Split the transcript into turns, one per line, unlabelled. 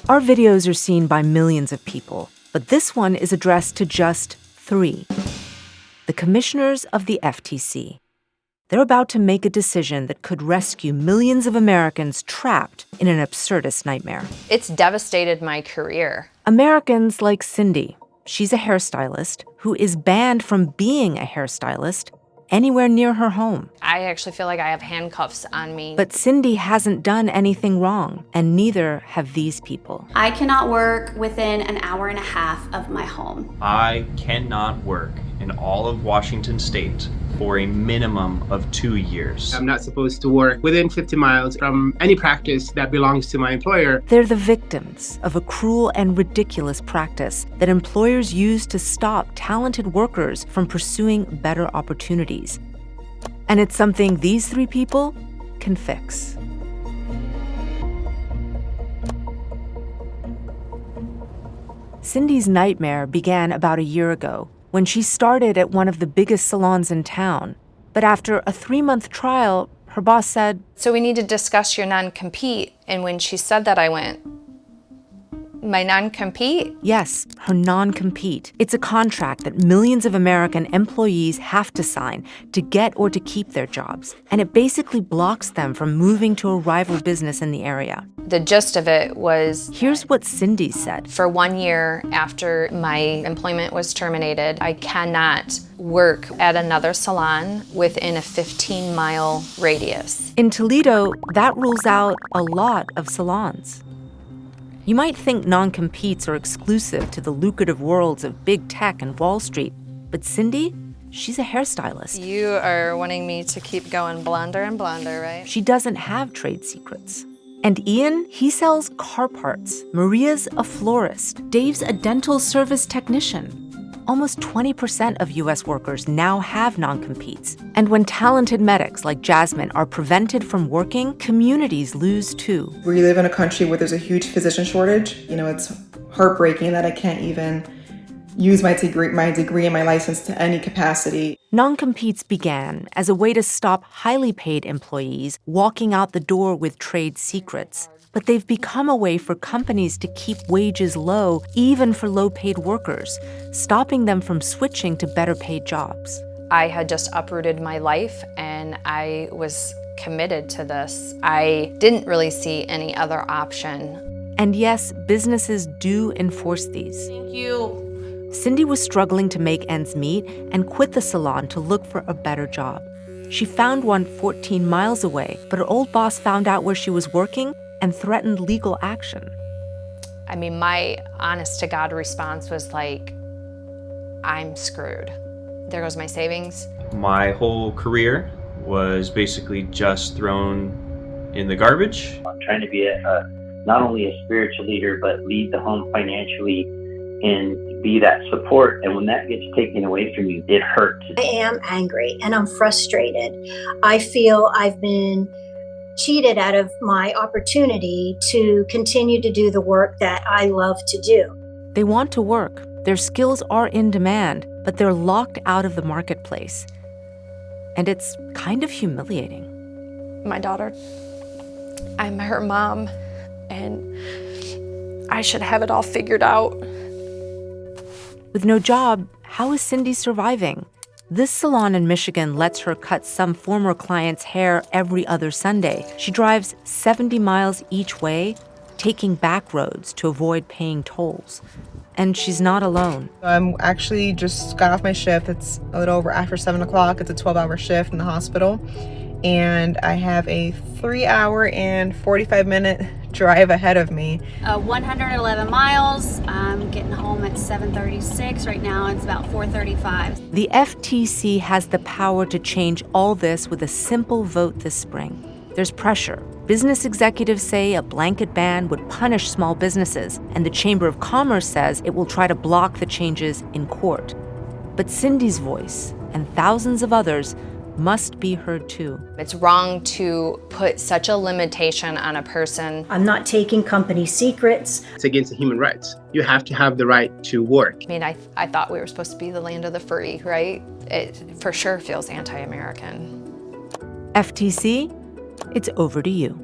Our videos are seen by millions of people, but this one is addressed to just 3. The commissioners of the FTC. They're about to make a decision that could rescue millions of Americans trapped in an absurdist nightmare.
It's devastated my career.
Americans like Cindy. She's a hairstylist who is banned from being a hairstylist anywhere near her home.
I actually feel like I have handcuffs on me.
But Cindy hasn't done anything wrong, and neither have these people.
I cannot work within an hour and a half of my home.
I cannot work in all of Washington state for a minimum of 2 years.
I'm not supposed to work within 50 miles from any practice that belongs to my employer.
They're the victims of a cruel and ridiculous practice that employers use to stop talented workers from pursuing better opportunities. And it's something these 3 people can fix. Cindy's nightmare began about a year ago when she started at one of the biggest salons in town. But after a 3-month trial, her boss said,
"So we need to discuss your non-compete." And when she said that, I went, "My non-compete?"
Yes, her non-compete. It's a contract that millions of American employees have to sign to get or to keep their jobs. And it basically blocks them from moving to a rival business in the area.
The gist of it was,
Here's what Cindy said.
for 1 year after my employment was terminated, I cannot work at another salon within a 15-mile radius.
In Toledo, that rules out a lot of salons. You might think non-competes are exclusive to the lucrative worlds of big tech and Wall Street, but Cindy, she's a hairstylist.
You are wanting me to keep going blonder and blonder, right?
She doesn't have trade secrets. And Ian, he sells car parts. Maria's a florist. Dave's a dental service technician. Almost 20% of U.S. workers now have non-competes. And when talented medics like Jasmine are prevented from working, communities lose too.
We live in a country where there's a huge physician shortage. It's heartbreaking that I can't even use my degree and my license to any capacity.
Non-competes began as a way to stop highly paid employees walking out the door with trade secrets. But they've become a way for companies to keep wages low, even for low-paid workers, stopping them from switching to better-paid jobs.
I had just uprooted my life and I was committed to this. I didn't really see any other option.
And yes, businesses do enforce these.
Thank you.
Cindy was struggling to make ends meet and quit the salon to look for a better job. She found one 14 miles away, but her old boss found out where she was working and threatened legal action.
I mean, my honest-to-God response was like, I'm screwed. There goes my savings.
My whole career was basically just thrown in the garbage.
I'm trying to be not only a spiritual leader, but lead the home financially and be that support. And when that gets taken away from you, it hurts.
I am angry and I'm frustrated. I feel I've been cheated out of my opportunity to continue to do the work that I love to do.
They want to work. Their skills are in demand, but they're locked out of the marketplace. And it's kind of humiliating.
My daughter, I'm her mom, and I should have it all figured out.
With no job, how is Cindy surviving? This salon in Michigan lets her cut some former client's hair every other Sunday. She drives 70 miles each way, taking back roads to avoid paying tolls. And she's not alone.
I'm actually just got off my shift. It's a little over after 7 o'clock. It's a 12-hour shift in the hospital. And I have a 3-hour and 45-minute drive ahead of me.
111 miles. I'm getting home at 7:36. Right now it's about 4:35.
The FTC has the power to change all this with a simple vote this spring. There's pressure. Business executives say a blanket ban would punish small businesses, and the Chamber of Commerce says it will try to block the changes in court. But Cindy's voice, and thousands of others, must be heard too.
It's wrong to put such a limitation on a person.
I'm not taking company secrets.
It's against the human rights. You have to have the right to work.
I mean, I thought we were supposed to be the land of the free, right? It for sure feels anti-American.
FTC, it's over to you.